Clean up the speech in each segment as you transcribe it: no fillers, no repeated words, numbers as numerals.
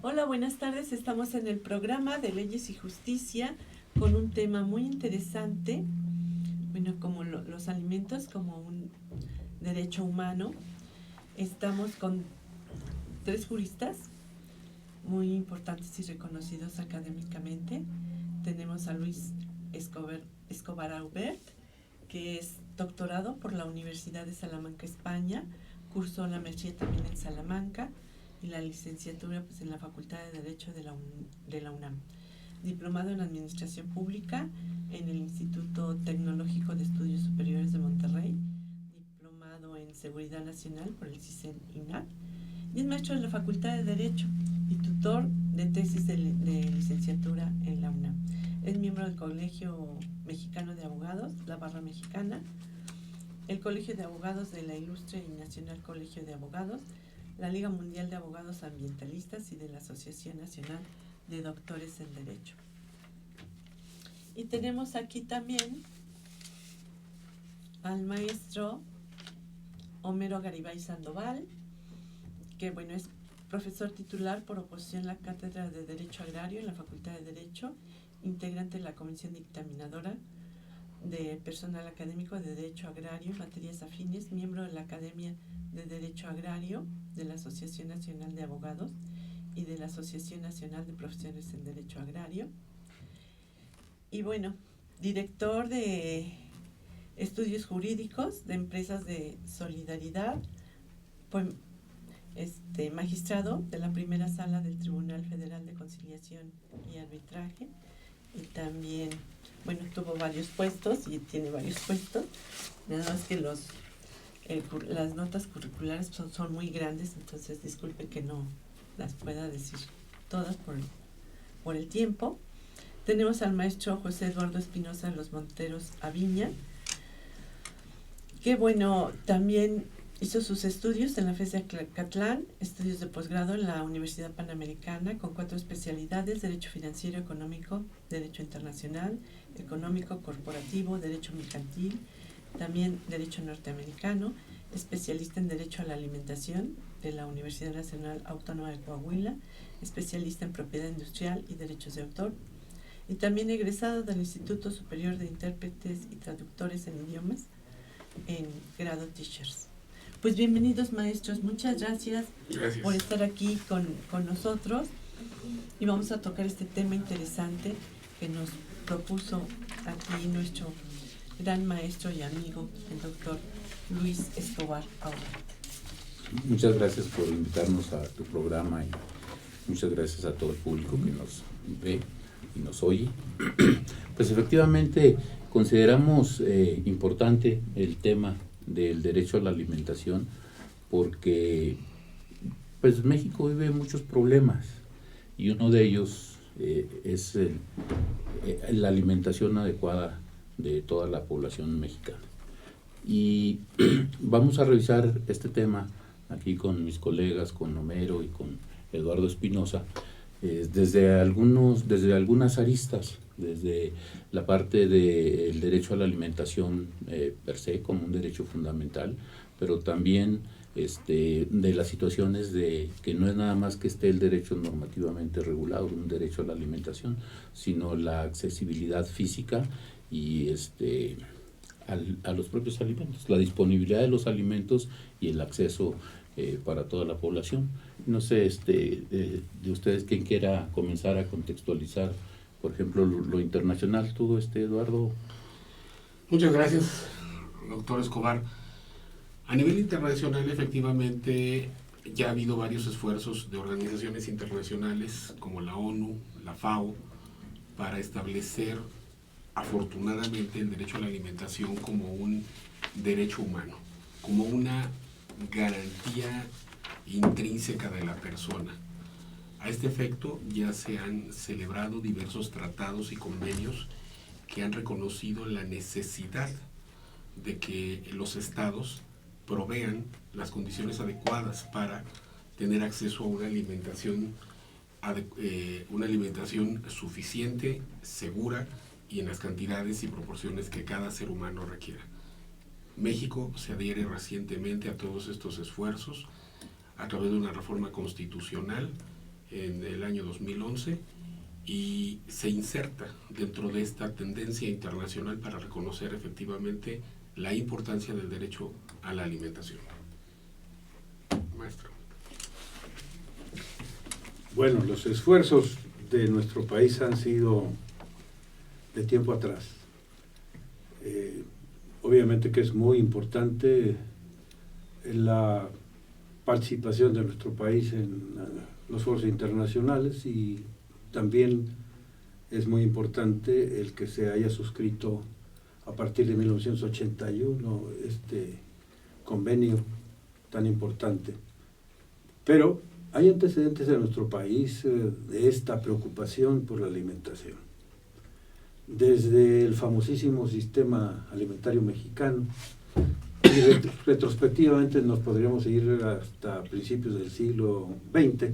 Hola, buenas tardes. Estamos en el programa de Leyes y Justicia con un tema muy interesante, bueno, como los alimentos como un derecho humano. Estamos con 3 juristas muy importantes y reconocidos académicamente. Tenemos a Luis Escobar Aubert, que es doctorado por la Universidad de Salamanca, España, cursó la maestría también en Salamanca y la licenciatura pues, en la Facultad de Derecho de la UNAM. Diplomado en Administración Pública en el Instituto Tecnológico de Estudios Superiores de Monterrey, diplomado en Seguridad Nacional por el CISEN-INAH, y es maestro de la Facultad de Derecho y tutor de tesis de licenciatura en la UNAM. Es miembro del Colegio Mexicano de Abogados, la Barra Mexicana, el Colegio de Abogados de la Ilustre y Nacional Colegio de Abogados, la Liga Mundial de Abogados Ambientalistas y de la Asociación Nacional de Doctores en Derecho. Y tenemos aquí también al maestro Homero Garibay Sandoval, que bueno, es profesor titular por oposición en la Cátedra de Derecho Agrario en la Facultad de Derecho, integrante de la Comisión Dictaminadora de Personal Académico de Derecho Agrario en materias afines, miembro de la Academia de Derecho Agrario de la Asociación Nacional de Abogados y de la Asociación Nacional de Profesiones en Derecho Agrario. Y bueno, director de estudios jurídicos de empresas de solidaridad, pues, magistrado de la primera sala del Tribunal Federal de Conciliación y Arbitraje, y también, bueno, tuvo varios puestos y tiene varios puestos, nada más que las notas curriculares son muy grandes, entonces disculpe que no las pueda decir todas por el tiempo. Tenemos al maestro José Eduardo Espinosa de los Monteros Aviña, que bueno, también hizo sus estudios en la FES de Acatlán, estudios de posgrado en la Universidad Panamericana con 4 especialidades: Derecho Financiero, Económico, Derecho Internacional, Económico, Corporativo, Derecho Mercantil, también Derecho Norteamericano, especialista en Derecho a la Alimentación de la Universidad Nacional Autónoma de Coahuila, especialista en Propiedad Industrial y Derechos de Autor, y también egresado del Instituto Superior de Intérpretes y Traductores en Idiomas en grado Teachers. Pues bienvenidos, maestros, muchas gracias por estar aquí con nosotros, y vamos a tocar este tema interesante que nos propuso aquí nuestro gran maestro y amigo, el doctor Luis Escobar Aubert. Muchas gracias por invitarnos a tu programa y muchas gracias a todo el público que nos ve y nos oye. Pues efectivamente consideramos importante el tema del derecho a la alimentación porque pues México vive muchos problemas y uno de ellos es la alimentación adecuada de toda la población mexicana. Y vamos a revisar este tema aquí con mis colegas, con Homero y con Eduardo Espinosa, desde algunas aristas, desde la parte del derecho a la alimentación per se como un derecho fundamental, pero también de las situaciones de que no es nada más que esté el derecho normativamente regulado, un derecho a la alimentación, sino la accesibilidad física y a los propios alimentos, la disponibilidad de los alimentos y el acceso para toda la población. No sé, de ustedes quien quiera comenzar a contextualizar, por ejemplo, lo internacional, tú, Eduardo. Muchas gracias, doctor Escobar. A nivel internacional, efectivamente, ya ha habido varios esfuerzos de organizaciones internacionales como la ONU, la FAO, para establecer, afortunadamente, el derecho a la alimentación como un derecho humano, como una garantía intrínseca de la persona. A este efecto ya se han celebrado diversos tratados y convenios que han reconocido la necesidad de que los estados provean las condiciones adecuadas para tener acceso a una alimentación suficiente, segura y en las cantidades y proporciones que cada ser humano requiera. México se adhiere recientemente a todos estos esfuerzos a través de una reforma constitucional en el año 2011 y se inserta dentro de esta tendencia internacional para reconocer efectivamente la importancia del derecho a la alimentación. Maestro. Bueno, los esfuerzos de nuestro país han sido de tiempo atrás. Obviamente que es muy importante la participación de nuestro país en los foros internacionales y también es muy importante el que se haya suscrito a partir de 1981 este convenio tan importante. Pero hay antecedentes en nuestro país de esta preocupación por la alimentación. Desde el famosísimo sistema alimentario mexicano, y retrospectivamente nos podríamos ir hasta principios del siglo XX,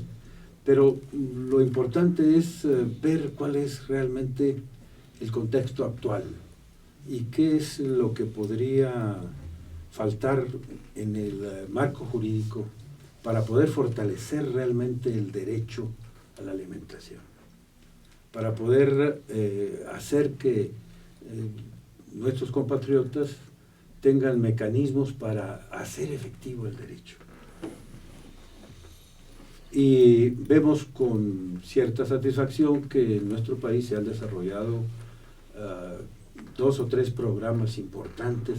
pero lo importante es ver cuál es realmente el contexto actual y qué es lo que podría faltar en el marco jurídico para poder fortalecer realmente el derecho a la alimentación, para poder hacer que nuestros compatriotas tengan mecanismos para hacer efectivo el derecho. Y vemos con cierta satisfacción que en nuestro país se han desarrollado 2 o 3 programas importantes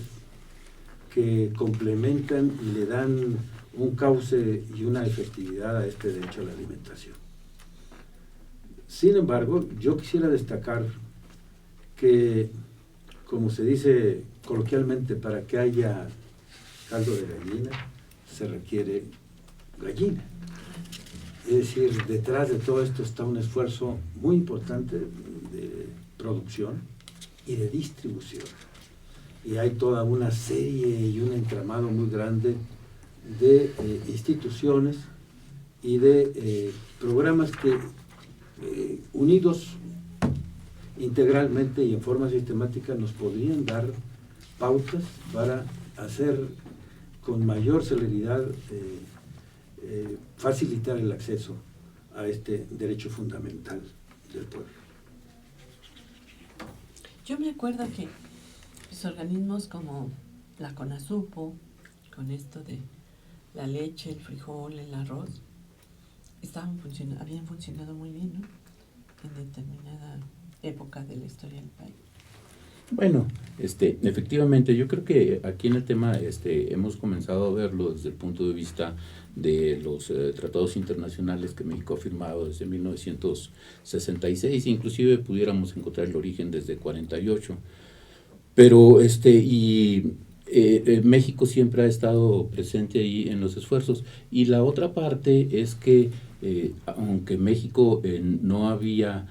que complementan y le dan un cauce y una efectividad a este derecho a la alimentación. Sin embargo, yo quisiera destacar que, como se dice coloquialmente, para que haya caldo de gallina, se requiere gallina. Es decir, detrás de todo esto está un esfuerzo muy importante de producción y de distribución. Y hay toda una serie y un entramado muy grande de instituciones y de programas que unidos integralmente y en forma sistemática nos podrían dar pautas para hacer con mayor celeridad facilitar el acceso a este derecho fundamental del pueblo. Yo me acuerdo que los organismos como la CONASUPO, con esto de la leche, el frijol, el arroz, habían funcionado muy bien, ¿no? En determinada época de la historia del país. Bueno, efectivamente, yo creo que aquí en el tema hemos comenzado a verlo desde el punto de vista de los tratados internacionales que México ha firmado desde 1966, inclusive pudiéramos encontrar el origen desde 48. Pero México siempre ha estado presente ahí en los esfuerzos. Y la otra parte es que aunque México no había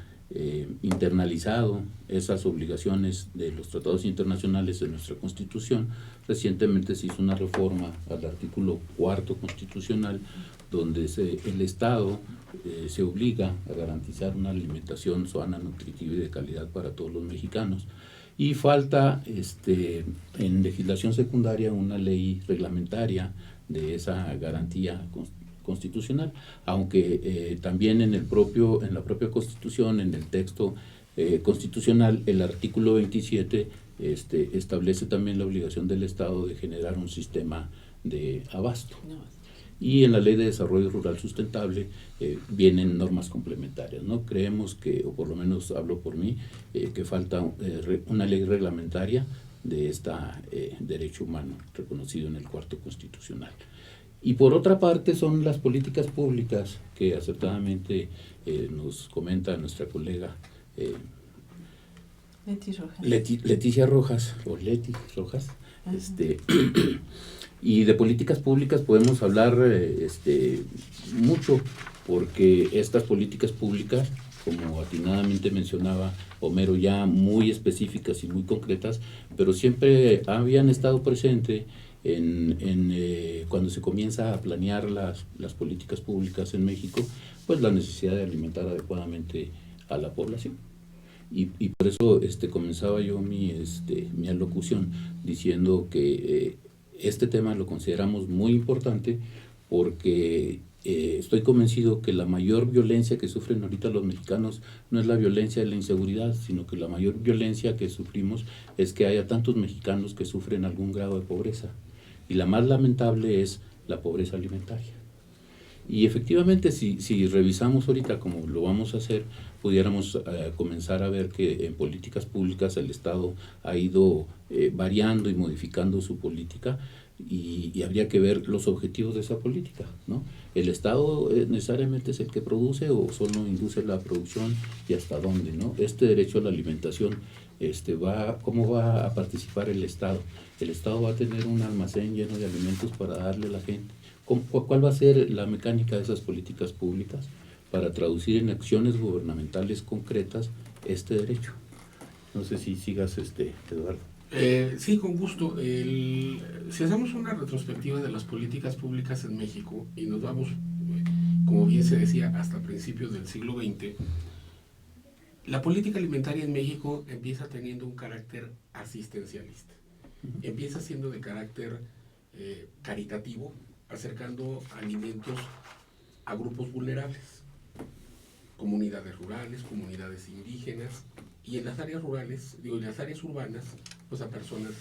internalizado esas obligaciones de los tratados internacionales de nuestra Constitución, recientemente se hizo una reforma al artículo 4 constitucional donde el Estado se obliga a garantizar una alimentación sana, nutritiva y de calidad para todos los mexicanos. Y falta en legislación secundaria una ley reglamentaria de esa garantía constitucional, aunque también en la propia Constitución, en el texto constitucional, el artículo 27 establece también la obligación del Estado de generar un sistema de abasto. Y en la Ley de Desarrollo Rural Sustentable vienen normas complementarias, ¿no? Creemos que, o por lo menos hablo por mí, que falta una ley reglamentaria de este derecho humano reconocido en el cuarto constitucional. Y por otra parte son las políticas públicas que acertadamente nos comenta nuestra colega Leticia Rojas, o Leti Rojas. Y de políticas públicas podemos hablar mucho, porque estas políticas públicas, como atinadamente mencionaba Homero, ya muy específicas y muy concretas, pero siempre habían estado presentes cuando se comienza a planear las políticas públicas en México, pues la necesidad de alimentar adecuadamente a la población. Y por eso comenzaba yo mi alocución diciendo que este tema lo consideramos muy importante porque estoy convencido que la mayor violencia que sufren ahorita los mexicanos no es la violencia de la inseguridad, sino que la mayor violencia que sufrimos es que haya tantos mexicanos que sufren algún grado de pobreza. Y la más lamentable es la pobreza alimentaria. Y efectivamente, si revisamos ahorita como lo vamos a hacer, pudiéramos comenzar a ver que en políticas públicas el Estado ha ido variando y modificando su política, y habría que ver los objetivos de esa política, ¿no? ¿El Estado necesariamente es el que produce o solo induce la producción y hasta dónde, ¿no? Este derecho a la alimentación, ¿cómo va a participar el Estado? ¿El Estado va a tener un almacén lleno de alimentos para darle a la gente? ¿Cuál va a ser la mecánica de esas políticas públicas para traducir en acciones gubernamentales concretas este derecho? No sé si sigas, Eduardo. Sí, con gusto. Si hacemos una retrospectiva de las políticas públicas en México y nos vamos, como bien se decía, hasta principios del siglo XX, la política alimentaria en México empieza teniendo un carácter asistencialista. Empieza siendo de carácter caritativo, acercando alimentos a grupos vulnerables, comunidades rurales, comunidades indígenas, y en las áreas rurales, en las áreas urbanas, pues a personas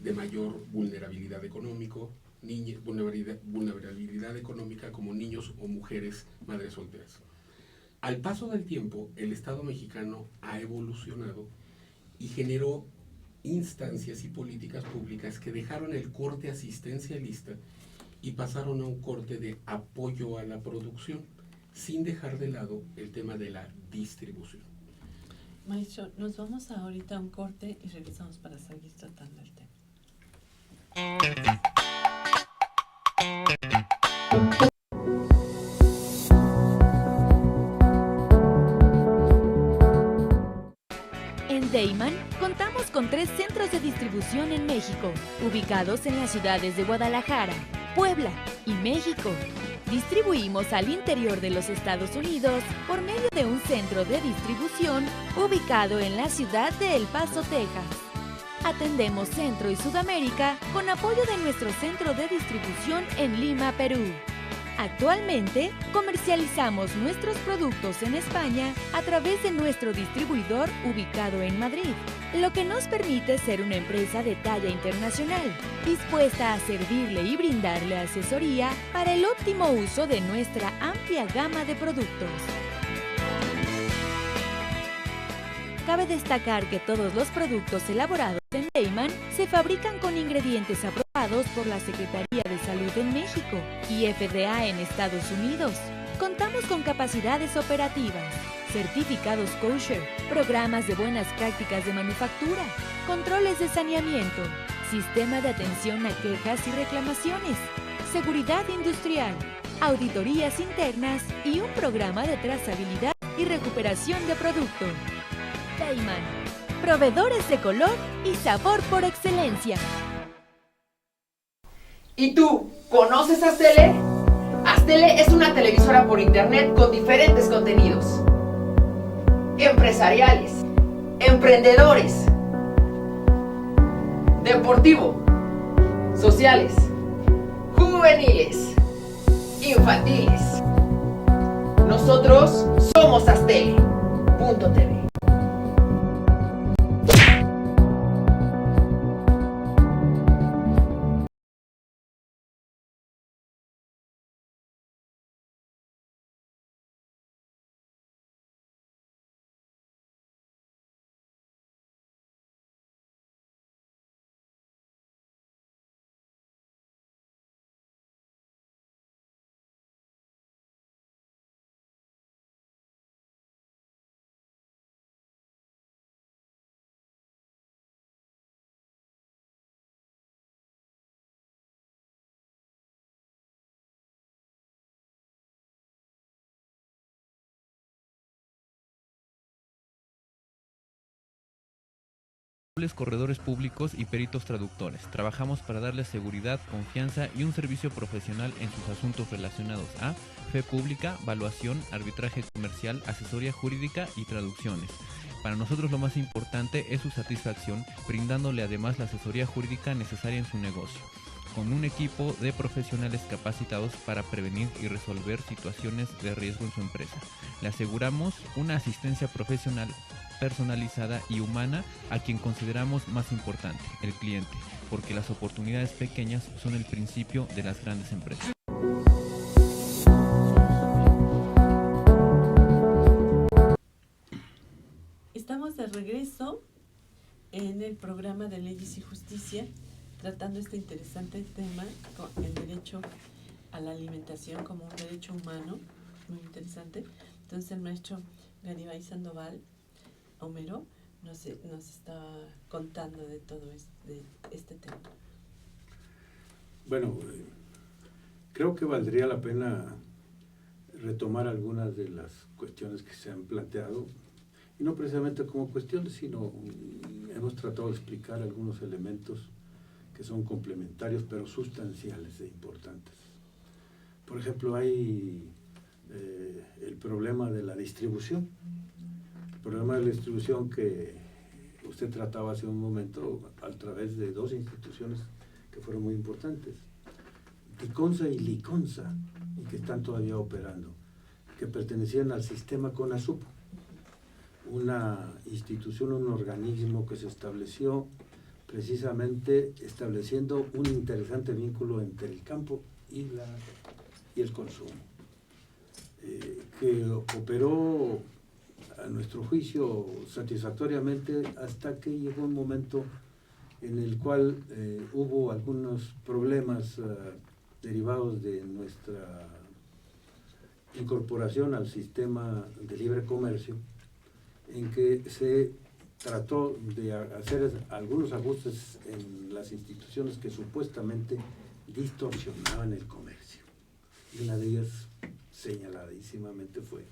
de mayor vulnerabilidad económico, vulnerabilidad económica como niños o mujeres madres solteras. Al paso del tiempo, el Estado mexicano ha evolucionado y generó instancias y políticas públicas que dejaron el corte asistencialista y pasaron a un corte de apoyo a la producción, sin dejar de lado el tema de la distribución. Maestro, nos vamos ahorita a un corte y regresamos para seguir tratando el tema. En Deiman contamos con 3 centros de distribución en México, ubicados en las ciudades de Guadalajara, Puebla y México. Distribuimos al interior de los Estados Unidos por medio de un centro de distribución ubicado en la ciudad de El Paso, Texas. Atendemos Centro y Sudamérica con apoyo de nuestro centro de distribución en Lima, Perú. Actualmente, comercializamos nuestros productos en España a través de nuestro distribuidor ubicado en Madrid, lo que nos permite ser una empresa de talla internacional, dispuesta a servirle y brindarle asesoría para el óptimo uso de nuestra amplia gama de productos. Cabe destacar que todos los productos elaborados en Deiman se fabrican con ingredientes aprobados por la Secretaría de Salud en México y FDA en Estados Unidos. Contamos con capacidades operativas, certificados kosher, programas de buenas prácticas de manufactura, controles de saneamiento, sistema de atención a quejas y reclamaciones, seguridad industrial, auditorías internas y un programa de trazabilidad y recuperación de producto. Deiman, proveedores de color y sabor por excelencia. ¿Y tú, conoces Aztele? Aztele es una televisora por internet con diferentes contenidos empresariales, emprendedores, deportivo, sociales, juveniles, infantiles. Nosotros somos Aztele.tv. Corredores públicos y peritos traductores. Trabajamos para darles seguridad, confianza y un servicio profesional en sus asuntos relacionados a fe pública, valuación, arbitraje comercial, asesoría jurídica y traducciones. Para nosotros lo más importante es su satisfacción, brindándole además la asesoría jurídica necesaria en su negocio. con un equipo de profesionales capacitados para prevenir y resolver situaciones de riesgo en su empresa. Le aseguramos una asistencia profesional personalizada y humana a quien consideramos más importante, el cliente, porque las oportunidades pequeñas son el principio de las grandes empresas. Estamos de regreso en el programa de Leyes y Justicia, tratando este interesante tema, el derecho a la alimentación como un derecho humano, muy interesante. Entonces el maestro Garibay Sandoval Homero nos está contando de todo este tema. Bueno, creo que valdría la pena retomar algunas de las cuestiones que se han planteado, y no precisamente como cuestiones, sino hemos tratado de explicar algunos elementos que son complementarios pero sustanciales e importantes. Por ejemplo, hay el problema de la distribución. El problema de la distribución que usted trataba hace un momento a través de dos instituciones que fueron muy importantes, DICONSA y LICONSA, y que están todavía operando, que pertenecían al sistema CONASUPO, una institución, un organismo que se estableció precisamente estableciendo un interesante vínculo entre el campo y el consumo, que operó a nuestro juicio satisfactoriamente hasta que llegó un momento en el cual hubo algunos problemas derivados de nuestra incorporación al sistema de libre comercio, en que se trató de hacer algunos ajustes en las instituciones que supuestamente distorsionaban el comercio. Y una de ellas, señaladísimamente, fue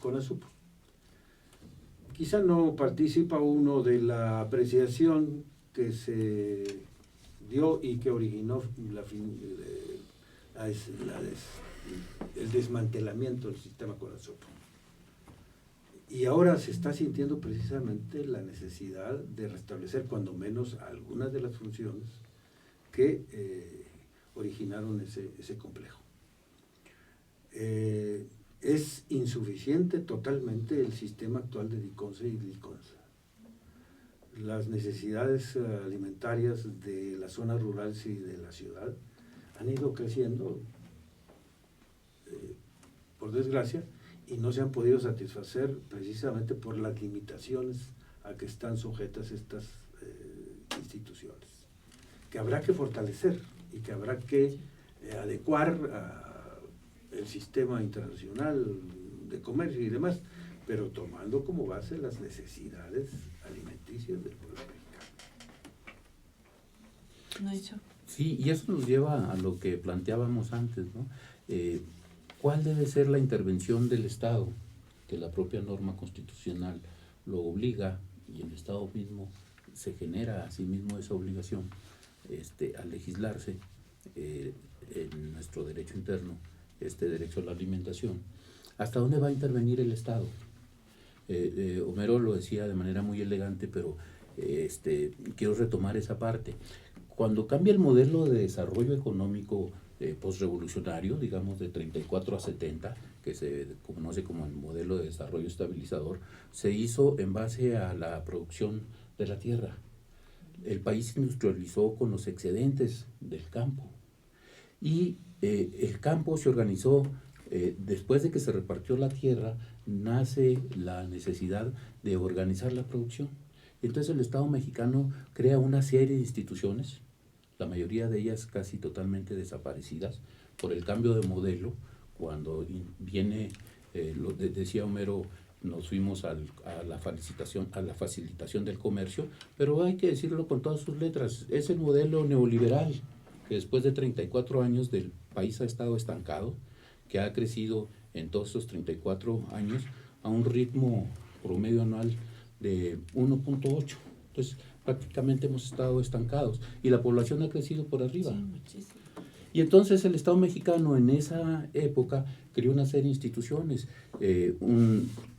CONASUPO. Quizá no participa uno de la apreciación que se dio y que originó el desmantelamiento del sistema CONASUPO. Y ahora se está sintiendo precisamente la necesidad de restablecer cuando menos algunas de las funciones que originaron ese complejo. Es insuficiente totalmente el sistema actual de DICONSA y LICONSA. Las necesidades alimentarias de las zonas rurales y de la ciudad han ido creciendo, por desgracia, y no se han podido satisfacer precisamente por las limitaciones a que están sujetas estas instituciones, que habrá que fortalecer y que habrá que adecuar el sistema internacional de comercio y demás, pero tomando como base las necesidades alimenticias del pueblo mexicano. ¿No dicho? Sí, y eso nos lleva a lo que planteábamos antes, ¿no? ¿Cuál debe ser la intervención del Estado? Que la propia norma constitucional lo obliga, y el Estado mismo se genera a sí mismo esa obligación al legislarse en nuestro derecho interno, derecho a la alimentación. ¿Hasta dónde va a intervenir el Estado? Homero lo decía de manera muy elegante, pero quiero retomar esa parte. Cuando cambia el modelo de desarrollo económico postrevolucionario, digamos de 34 a 70, que se conoce como el modelo de desarrollo estabilizador, se hizo en base a la producción de la tierra. El país se industrializó con los excedentes del campo y el campo se organizó. Después de que se repartió la tierra, nace la necesidad de organizar la producción. Entonces el Estado mexicano crea una serie de instituciones, la mayoría de ellas casi totalmente desaparecidas por el cambio de modelo. Cuando viene, decía Homero, nos fuimos a la facilitación del comercio, pero hay que decirlo con todas sus letras, es el modelo neoliberal, que después de 34 años del país ha estado estancado, que ha crecido en todos estos 34 años a un ritmo promedio anual de 1.8. Entonces, prácticamente hemos estado estancados y la población ha crecido por arriba. Sí, muchísimo. Y entonces el Estado mexicano en esa época creó una serie de instituciones,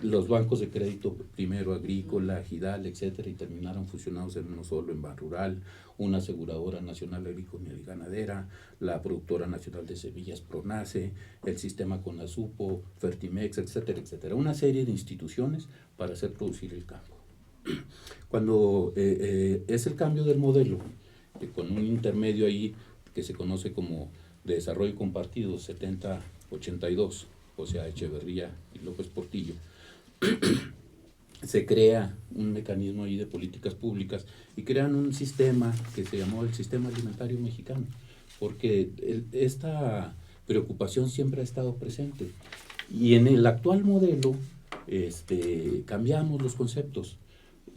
los bancos de crédito primero, Agrícola, Gidal, etcétera, y terminaron fusionados en uno solo, en Banrural, una aseguradora nacional agrícola y ganadera, la productora nacional de semillas Pronace, el sistema Conasupo, Fertimex, etcétera, etcétera. Una serie de instituciones para hacer producir el campo. Cuando es el cambio del modelo, con un intermedio ahí que se conoce como de desarrollo compartido 70-82, o sea, Echeverría y López Portillo, se crea un mecanismo ahí de políticas públicas y crean un sistema que se llamó el Sistema Alimentario Mexicano, porque esta preocupación siempre ha estado presente. Y en el actual modelo cambiamos los conceptos.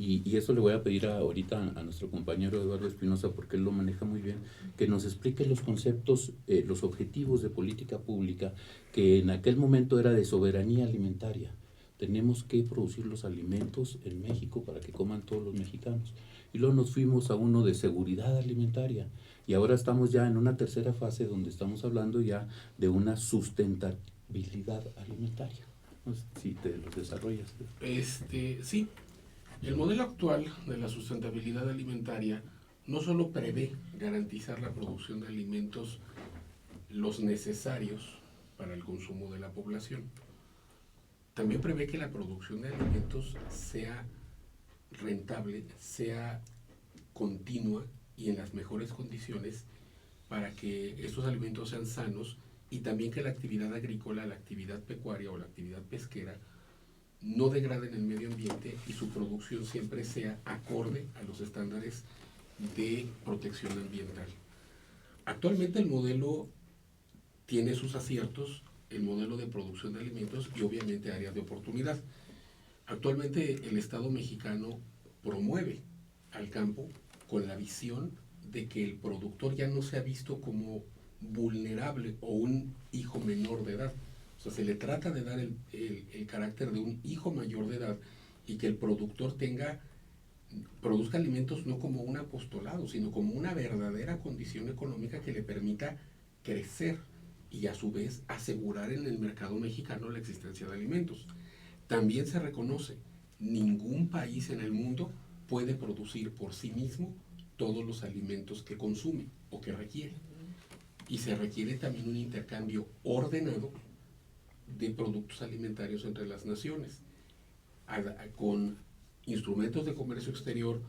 Y eso le voy a pedir ahorita a nuestro compañero Eduardo Espinosa, porque él lo maneja muy bien, que nos explique los conceptos, los objetivos de política pública, que en aquel momento era de soberanía alimentaria. Tenemos que producir los alimentos en México para que coman todos los mexicanos. Y luego nos fuimos a uno de seguridad alimentaria. Y ahora estamos ya en una tercera fase donde estamos hablando ya de una sustentabilidad alimentaria. No sé si te los desarrollas. Sí. El modelo actual de la sustentabilidad alimentaria no solo prevé garantizar la producción de alimentos los necesarios para el consumo de la población, también prevé que la producción de alimentos sea rentable, sea continua y en las mejores condiciones para que estos alimentos sean sanos, y también que la actividad agrícola, la actividad pecuaria o la actividad pesquera no degraden el medio ambiente y su producción siempre sea acorde a los estándares de protección ambiental. Actualmente el modelo tiene sus aciertos, el modelo de producción de alimentos y obviamente áreas de oportunidad. Actualmente el Estado mexicano promueve al campo con la visión de que el productor ya no sea visto como vulnerable o un hijo menor de edad. O sea, se le trata de dar el carácter de un hijo mayor de edad y que el productor produzca alimentos no como un apostolado, sino como una verdadera condición económica que le permita crecer y a su vez asegurar en el mercado mexicano la existencia de alimentos. También se reconoce, ningún país en el mundo puede producir por sí mismo todos los alimentos que consume o que requiere. Y se requiere también un intercambio ordenado de productos alimentarios entre las naciones, con instrumentos de comercio exterior,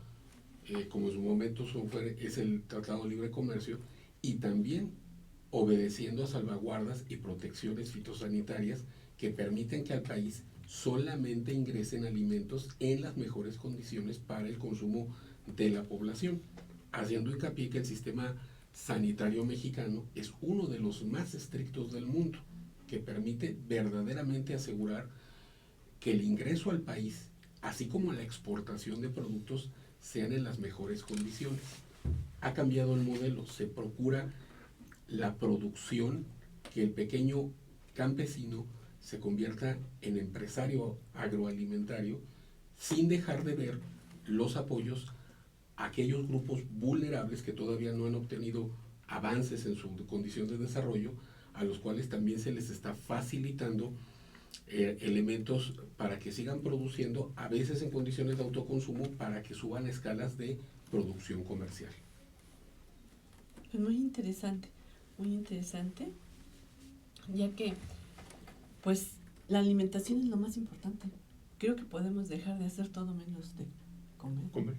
como en su momento es el Tratado de Libre Comercio, y también obedeciendo a salvaguardas y protecciones fitosanitarias que permiten que al país solamente ingresen alimentos en las mejores condiciones para el consumo de la población, haciendo hincapié que el sistema sanitario mexicano es uno de los más estrictos del mundo, que permite verdaderamente asegurar que el ingreso al país, así como la exportación de productos, sean en las mejores condiciones. Ha cambiado el modelo, se procura la producción, que el pequeño campesino se convierta en empresario agroalimentario, sin dejar de ver los apoyos a aquellos grupos vulnerables que todavía no han obtenido avances en su condición de desarrollo, a los cuales también se les está facilitando elementos para que sigan produciendo, a veces en condiciones de autoconsumo, para que suban escalas de producción comercial. Es muy interesante, ya que pues la alimentación es lo más importante. Creo que podemos dejar de hacer todo menos de comer.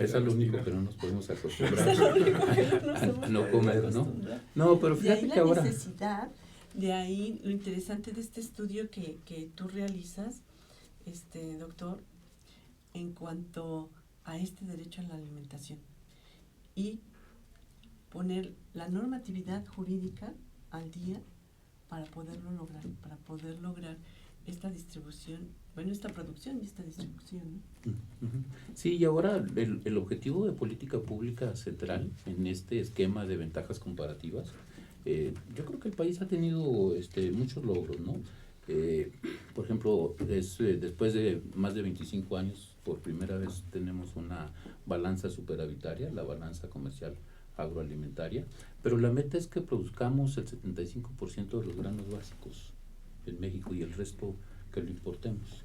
Es lo único que no nos podemos acostumbrar a no comer, ¿no? No, pero fíjate que ahora... necesidad, de ahí lo interesante de este estudio que tú realizas, doctor, en cuanto a este derecho a la alimentación y poner la normatividad jurídica al día para poderlo lograr, esta distribución, esta producción y esta distribución, ¿no? Sí, y ahora el objetivo de política pública central en este esquema de ventajas comparativas, yo creo que el país ha tenido muchos logros, ¿no? Por ejemplo, después de más de 25 años, por primera vez tenemos una balanza superavitaria, la balanza comercial agroalimentaria, pero la meta es que produzcamos el 75% de los granos básicos en México y el resto que lo importemos.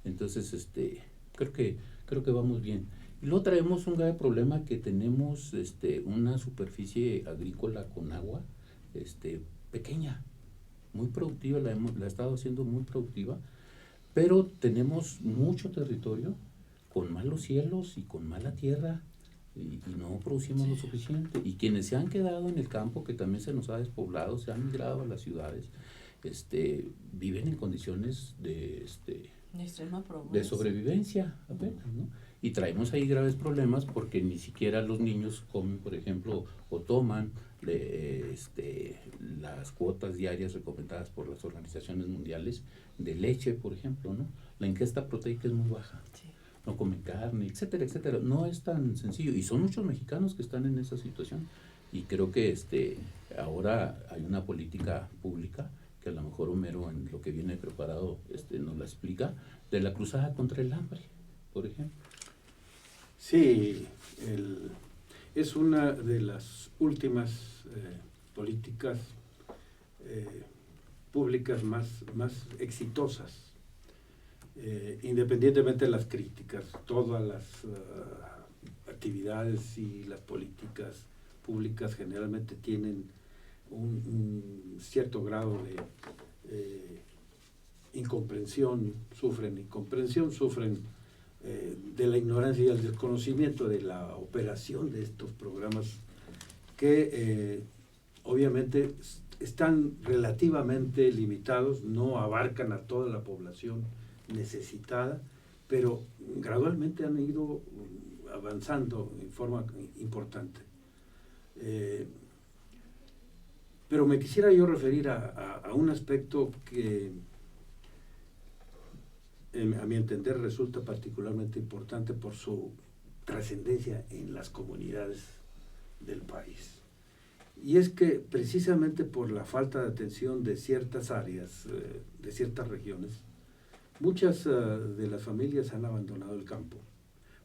Entonces, creo que vamos bien. Y luego traemos un grave problema, que tenemos una superficie agrícola con agua pequeña, muy productiva, la ha estado haciendo muy productiva, pero tenemos mucho territorio con malos cielos y con mala tierra, y no producimos lo suficiente. Y quienes se han quedado en el campo, que también se nos ha despoblado, se han migrado a las ciudades, viven en condiciones de extrema pobreza, de sobrevivencia apenas, ¿no? Y traemos ahí graves problemas porque ni siquiera los niños comen, por ejemplo, o toman las cuotas diarias recomendadas por las organizaciones mundiales de leche, por ejemplo, ¿no? La ingesta proteica es muy baja. sí. No comen carne, etcétera, etcétera. No es tan sencillo, y son muchos mexicanos que están en esa situación, y creo que ahora hay una política pública que a lo mejor Homero, en lo que viene preparado, nos la explica, de la cruzada contra el hambre, por ejemplo. Sí, es una de las últimas políticas públicas más exitosas, independientemente de las críticas. Todas las actividades y las políticas públicas generalmente tienen un cierto grado de incomprensión, sufren de la ignorancia y el desconocimiento de la operación de estos programas, que obviamente están relativamente limitados, no abarcan a toda la población necesitada, pero gradualmente han ido avanzando en forma importante. Pero me quisiera yo referir a un aspecto que a mi entender resulta particularmente importante por su trascendencia en las comunidades del país. Y es que precisamente por la falta de atención de ciertas áreas, de ciertas regiones, muchas de las familias han abandonado el campo,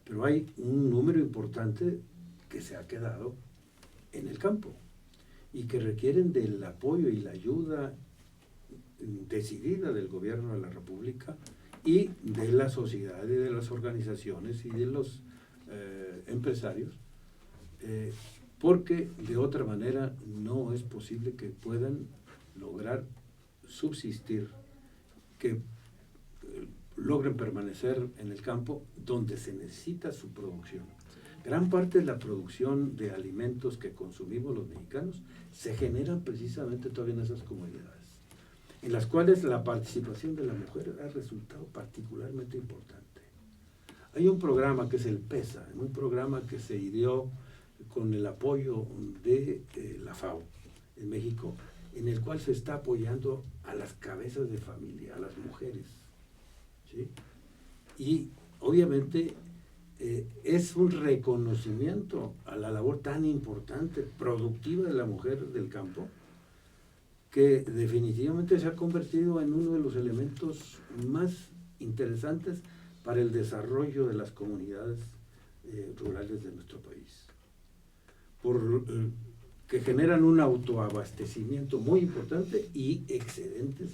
pero hay un número importante que se ha quedado en el campo y que requieren del apoyo y la ayuda decidida del gobierno de la República y de la sociedad y de las organizaciones y de los empresarios, porque de otra manera no es posible que puedan lograr subsistir, que logren permanecer en el campo donde se necesita su producción. Gran parte de la producción de alimentos que consumimos los mexicanos se generan precisamente todavía en esas comunidades, en las cuales la participación de la mujer ha resultado particularmente importante. Hay un programa que es el PESA, un programa que se ideó con el apoyo de la FAO en México, en el cual se está apoyando a las cabezas de familia, a las mujeres, ¿sí? Y obviamente es un reconocimiento a la labor tan importante, productiva de la mujer del campo, que definitivamente se ha convertido en uno de los elementos más interesantes para el desarrollo de las comunidades rurales de nuestro país, que generan un autoabastecimiento muy importante y excedentes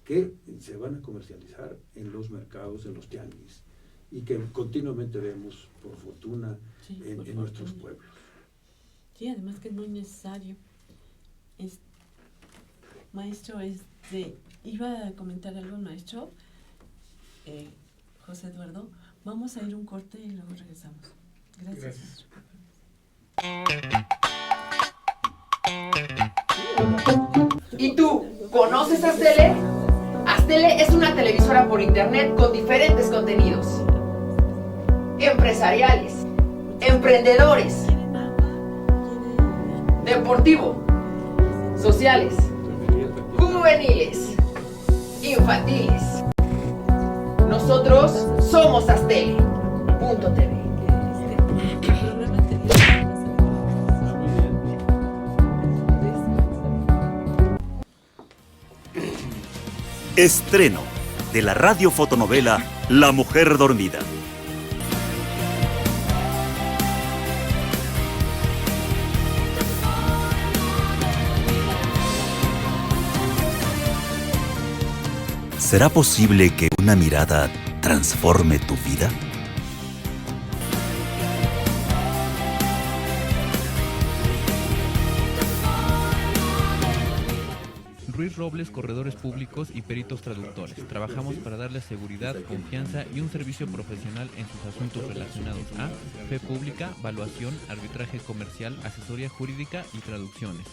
que se van a comercializar en los mercados, en los tianguis, y que continuamente vemos, por fortuna, Sí, en nuestros pueblos. Sí, además que es muy necesario. Maestro, iba a comentar algo, maestro. José Eduardo, vamos a ir un corte y luego regresamos. Gracias. ¿Y tú, conoces Astele? Astele es una televisora por internet con diferentes contenidos empresariales, emprendedores, deportivo, sociales, juveniles, infantiles. Nosotros somos Astele.tv. Estreno de la radiofotonovela La Mujer Dormida. ¿Será posible que una mirada transforme tu vida? Ruiz Robles, corredores públicos y peritos traductores. Trabajamos para darles seguridad, confianza y un servicio profesional en sus asuntos relacionados a fe pública, valuación, arbitraje comercial, asesoría jurídica y traducciones.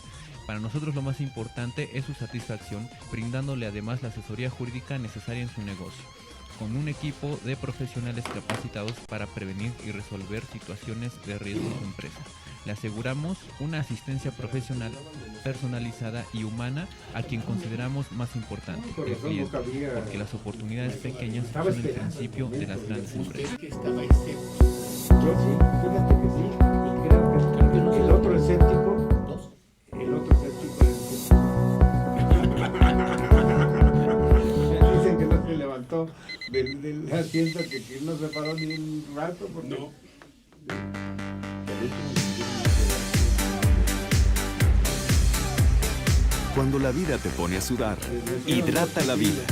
Para nosotros lo más importante es su satisfacción, brindándole además la asesoría jurídica necesaria en su negocio, con un equipo de profesionales capacitados para prevenir y resolver situaciones de riesgo en su empresa. Le aseguramos una asistencia profesional, personalizada y humana a quien consideramos más importante, el cliente, porque las oportunidades pequeñas son el principio de las grandes empresas. Que estaba escéptico. Yo sí, fíjate que sí. Y creo que el otro escéptico, el otro escéptico dicen que no se levantó del asiento, que no se paró ni un rato. Porque... No. Cuando la vida te pone a sudar, hidrata la vida.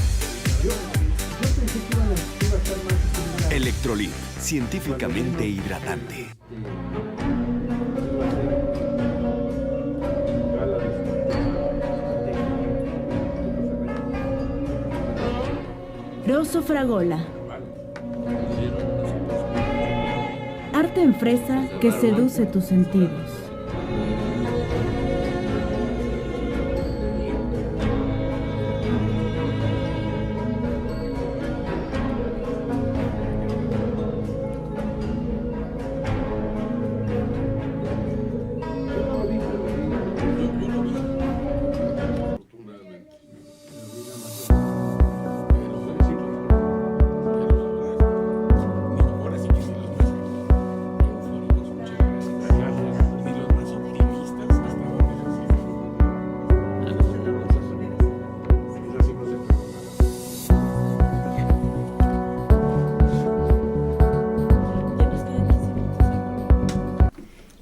Electrolit, científicamente hidratante. Rosso Fragola. Arte en fresa que seduce tus sentidos.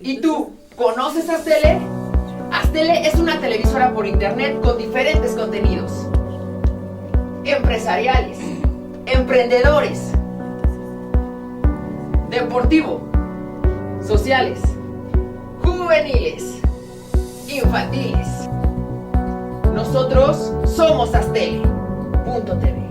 ¿Y tú conoces Astele? Astele es una televisora por internet con diferentes contenidos empresariales, emprendedores, deportivo, sociales, juveniles, infantiles. Nosotros somos Astele.tv.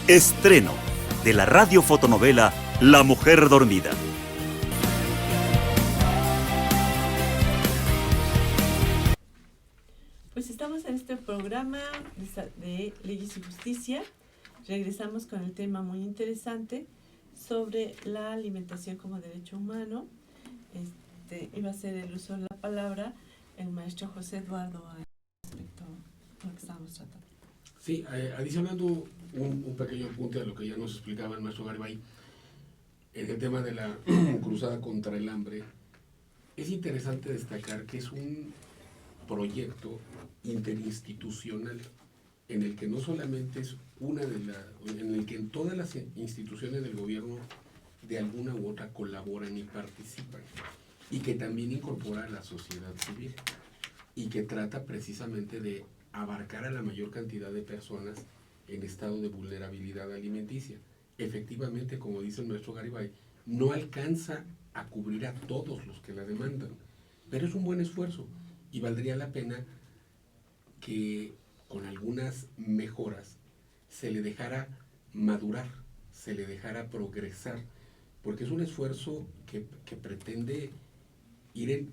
Estreno de la radiofotonovela La Mujer Dormida. Pues estamos en este programa de Leyes y Justicia. Regresamos con el tema muy interesante sobre la alimentación como derecho humano. Iba a ser el uso de la palabra el maestro José Eduardo respecto a lo que estábamos tratando. Sí, adicionando un pequeño apunte a lo que ya nos explicaba el maestro Garibay, en el tema de la cruzada contra el hambre, es interesante destacar que es un proyecto interinstitucional en el que no solamente es en el que en todas las instituciones del gobierno de alguna u otra colaboran y participan, y que también incorpora a la sociedad civil, y que trata precisamente de abarcar a la mayor cantidad de personas en estado de vulnerabilidad alimenticia. Efectivamente, como dice el maestro Garibay, no alcanza a cubrir a todos los que la demandan, pero es un buen esfuerzo y valdría la pena que con algunas mejoras se le dejara madurar, se le dejara progresar, porque es un esfuerzo que pretende ir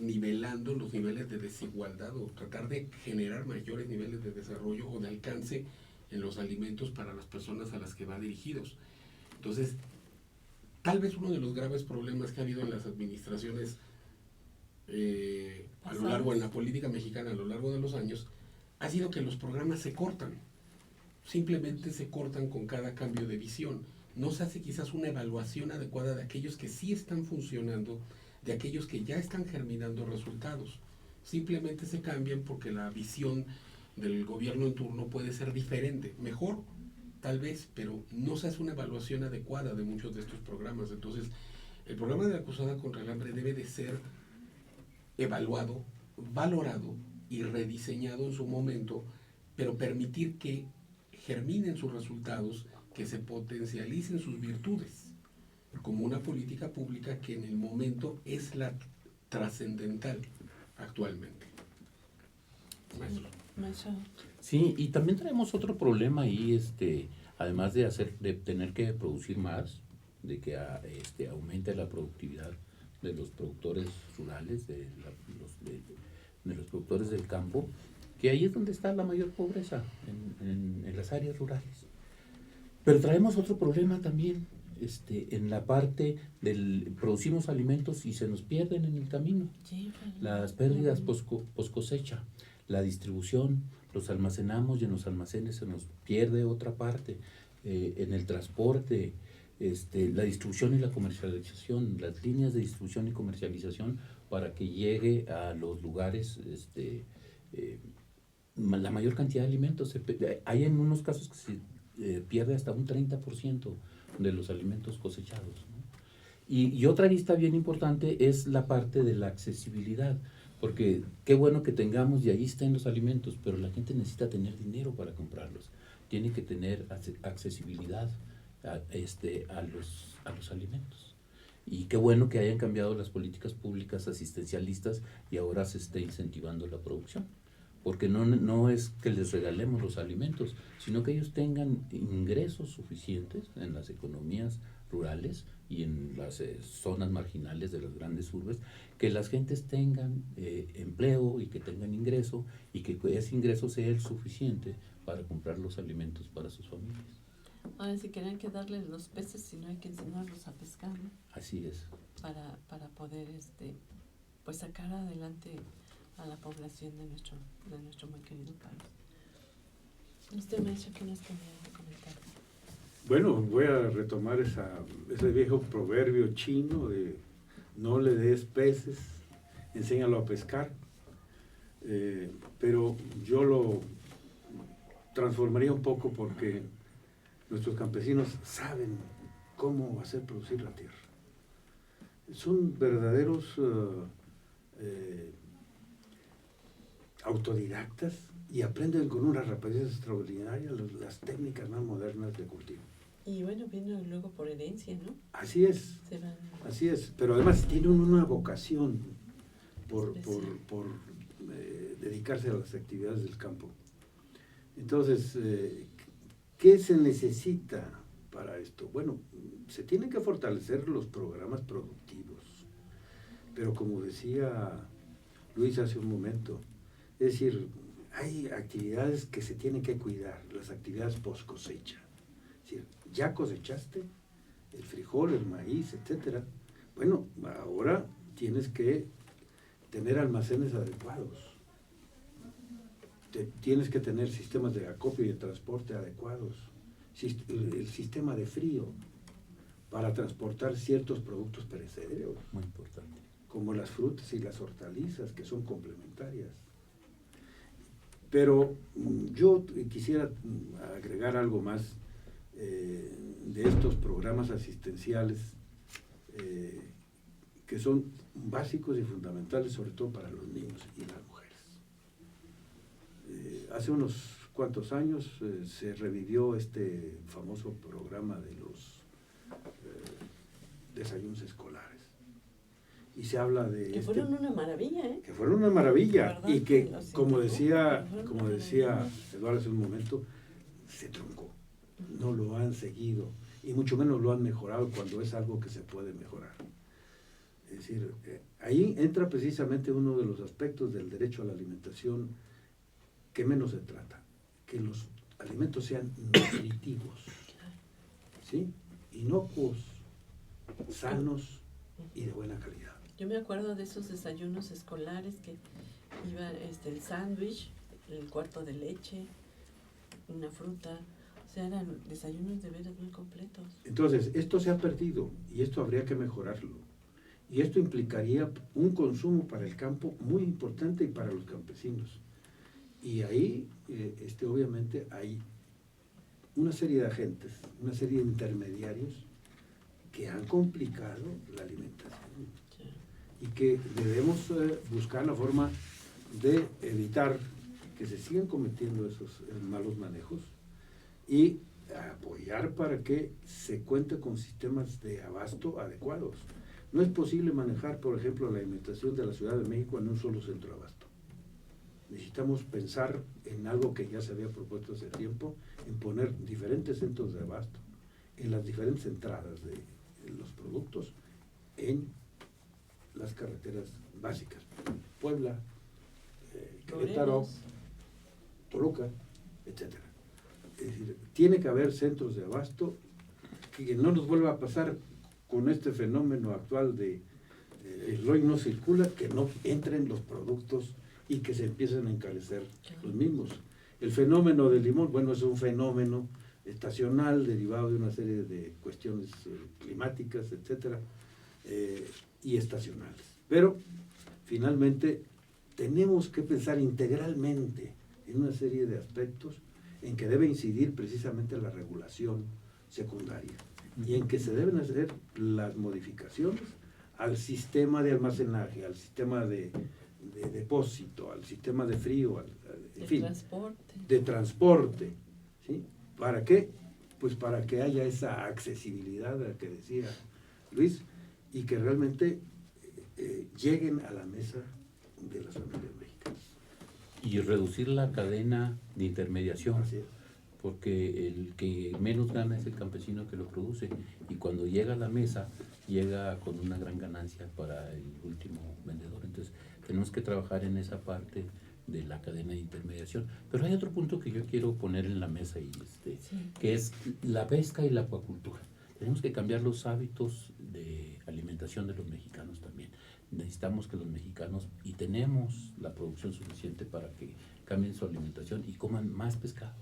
nivelando los niveles de desigualdad o tratar de generar mayores niveles de desarrollo o de alcance en los alimentos para las personas a las que va dirigidos. Entonces, tal vez uno de los graves problemas que ha habido en las administraciones a lo largo, en la política mexicana a lo largo de los años, ha sido que los programas se cortan. Simplemente se cortan con cada cambio de visión. No se hace quizás una evaluación adecuada de aquellos que sí están funcionando, de aquellos que ya están germinando resultados. Simplemente se cambian porque la visión del gobierno en turno puede ser diferente, mejor tal vez, pero no se hace una evaluación adecuada de muchos de estos programas. Entonces, El programa de la Cruzada contra el Hambre debe de ser evaluado, valorado y rediseñado en su momento, pero permitir que germinen sus resultados, que se potencialicen sus virtudes, como una política pública que en el momento es la trascendental actualmente. Maestro. Sí, y también traemos otro problema ahí, además de tener que producir más, de que aumente la productividad de los productores rurales, de los productores del campo, que ahí es donde está la mayor pobreza, en las áreas rurales. Pero traemos otro problema también, en la parte producimos alimentos y se nos pierden en el camino. Sí, las pérdidas post cosecha, la distribución, los almacenamos y en los almacenes se nos pierde otra parte, en el transporte, la distribución y la comercialización, las líneas de distribución y comercialización para que llegue a los lugares la mayor cantidad de alimentos. Hay en unos casos que se pierde hasta un 30% de los alimentos cosechados, ¿no? Y otra lista bien importante es la parte de la accesibilidad, porque qué bueno que tengamos y ahí están los alimentos, pero la gente necesita tener dinero para comprarlos, tiene que tener accesibilidad a los alimentos. Y qué bueno que hayan cambiado las políticas públicas asistencialistas y ahora se esté incentivando la producción, porque no es que les regalemos los alimentos, sino que ellos tengan ingresos suficientes en las economías rurales y en las zonas marginales de las grandes urbes, que las gentes tengan empleo y que tengan ingreso, y que ese ingreso sea el suficiente para comprar los alimentos para sus familias. Ahora, si quieren que darles los peces, si no hay que enseñarlos a pescar, ¿no? Así es. Para poder pues sacar adelante a la población de nuestro muy querido país. Usted me ha dicho que nos quería comentar. Bueno, voy a retomar ese viejo proverbio chino de no le des peces, enséñalo a pescar, pero yo lo transformaría un poco porque nuestros campesinos saben cómo hacer producir la tierra. Son verdaderos autodidactas y aprenden con una rapidez extraordinaria las técnicas más modernas de cultivo. Y bueno, viene luego por herencia, ¿no? Así es, así es, pero además tienen una vocación por dedicarse a las actividades del campo. Entonces, ¿qué se necesita para esto? Bueno, se tienen que fortalecer los programas productivos, pero como decía Luis hace un momento, es decir, hay actividades que se tienen que cuidar, las actividades post cosecha. Es decir, ya cosechaste el frijol, el maíz, etcétera. Bueno, ahora tienes que tener almacenes adecuados. Tienes que tener sistemas de acopio y de transporte adecuados. El sistema de frío para transportar ciertos productos perecederos. Muy importante. Como las frutas y las hortalizas, que son complementarias. Pero yo quisiera agregar algo más de estos programas asistenciales que son básicos y fundamentales, sobre todo para los niños y las mujeres. Hace unos cuantos años se revivió este famoso programa de los desayunos escolares. Y se habla de... Que fueron una maravilla, ¿eh? Que fueron una maravilla y que, como decía Eduardo hace un momento, se truncó. No lo han seguido y mucho menos lo han mejorado cuando es algo que se puede mejorar. Es decir, ahí entra precisamente uno de los aspectos del derecho a la alimentación que menos se trata, que los alimentos sean nutritivos, ¿sí? Inocuos, sanos y de buena calidad. Yo me acuerdo de esos desayunos escolares que iba el sándwich, el cuarto de leche, una fruta, o sea, eran desayunos de veras muy completos. Entonces, esto se ha perdido y esto habría que mejorarlo. Y esto implicaría un consumo para el campo muy importante y para los campesinos. Y ahí, obviamente, hay una serie de agentes, una serie de intermediarios que han complicado la alimentación y que debemos buscar la forma de evitar que se sigan cometiendo esos malos manejos y apoyar para que se cuente con sistemas de abasto adecuados. No es posible manejar, por ejemplo, la alimentación de la Ciudad de México en un solo centro de abasto. Necesitamos pensar en algo que ya se había propuesto hace tiempo, en poner diferentes centros de abasto en las diferentes entradas de los productos en las carreteras básicas. Puebla, Querétaro, Toluca, etc. Es decir, tiene que haber centros de abasto que no nos vuelva a pasar con este fenómeno actual de el hoy no circula, que no entren los productos y que se empiecen a encarecer los mismos. El fenómeno del limón, bueno, es un fenómeno estacional derivado de una serie de cuestiones climáticas, etcétera, y estacionales. Pero finalmente tenemos que pensar integralmente en una serie de aspectos en que debe incidir precisamente la regulación secundaria y en que se deben hacer las modificaciones al sistema de almacenaje, al sistema de depósito, al sistema de frío, en fin, de transporte, ¿sí? ¿Para qué? Pues para que haya esa accesibilidad a la que decía Luis y que realmente lleguen a la mesa de las familias mexicanas. Y reducir la cadena de intermediación. Así es. Porque el que menos gana es el campesino que lo produce y cuando llega a la mesa llega con una gran ganancia para el último vendedor. Entonces tenemos que trabajar en esa parte de la cadena de intermediación. Pero hay otro punto que yo quiero poner en la mesa y que es la pesca y la acuacultura. Tenemos que cambiar los hábitos de alimentación de los mexicanos también. Necesitamos que los mexicanos, y tenemos la producción suficiente para que cambien su alimentación y coman más pescado.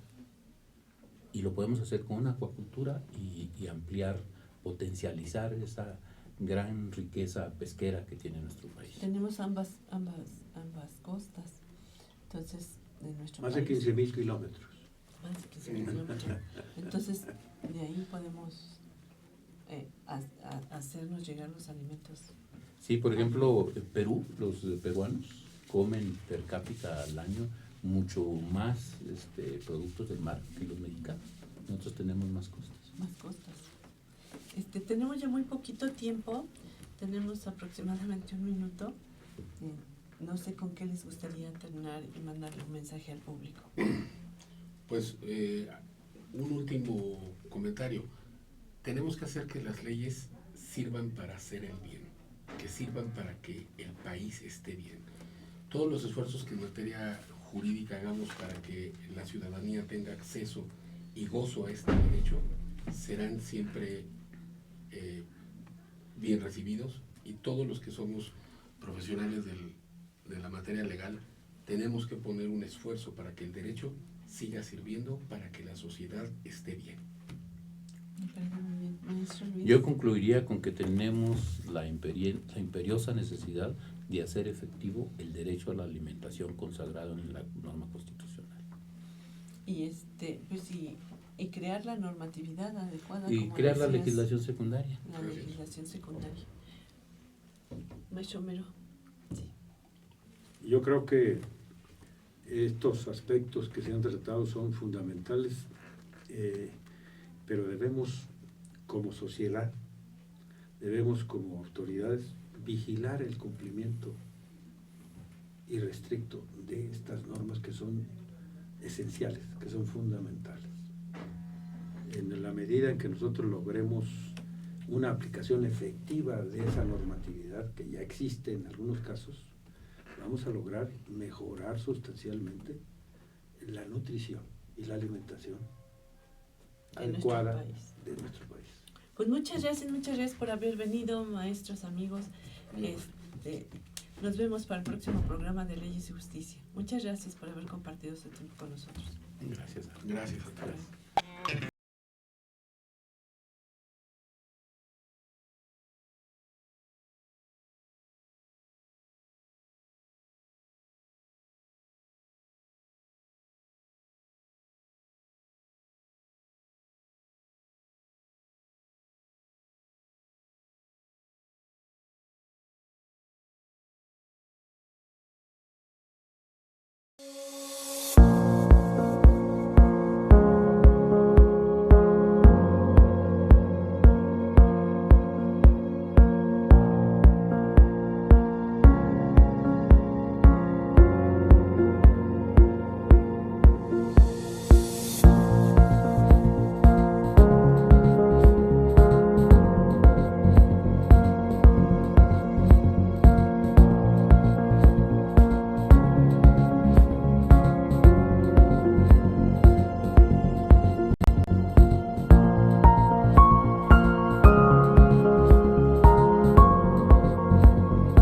Y lo podemos hacer con una acuacultura y ampliar, potencializar esa gran riqueza pesquera que tiene nuestro país. Tenemos ambas costas, entonces, de nuestro más país. de 15,000 kilómetros. Más de 15,000 kilómetros. Entonces, de ahí podemos hacernos llegar los alimentos. Sí, por ejemplo, en Perú, los peruanos comen per cápita al año mucho más productos del mar que los mexicanos. Nosotros tenemos más costas. Más costas. Tenemos ya muy poquito tiempo, tenemos aproximadamente 1 minuto. No sé con qué les gustaría terminar y mandarle un mensaje al público. Pues un último comentario. Tenemos que hacer que las leyes sirvan para hacer el bien, que sirvan para que el país esté bien. Todos los esfuerzos que en materia jurídica hagamos para que la ciudadanía tenga acceso y gozo a este derecho serán siempre bien recibidos, y todos los que somos profesionales de la materia legal tenemos que poner un esfuerzo para que el derecho siga sirviendo para que la sociedad esté bien. Yo concluiría con que tenemos la imperiosa necesidad de hacer efectivo el derecho a la alimentación consagrado en la norma constitucional. Y y crear la normatividad adecuada. Y como crear decías, la legislación secundaria. La legislación secundaria. Maestro Mero. Sí. Yo creo que estos aspectos que se han tratado son fundamentales, pero debemos, como sociedad, debemos como autoridades vigilar el cumplimiento irrestricto de estas normas que son esenciales, que son fundamentales. En la medida en que nosotros logremos una aplicación efectiva de esa normatividad que ya existe en algunos casos, vamos a lograr mejorar sustancialmente la nutrición y la alimentación adecuada de nuestro país. Pues muchas gracias por haber venido, maestros, amigos. Nos vemos para el próximo programa de Leyes y Justicia. Muchas gracias por haber compartido este tiempo con nosotros. Gracias. Gracias a todos. Gracias.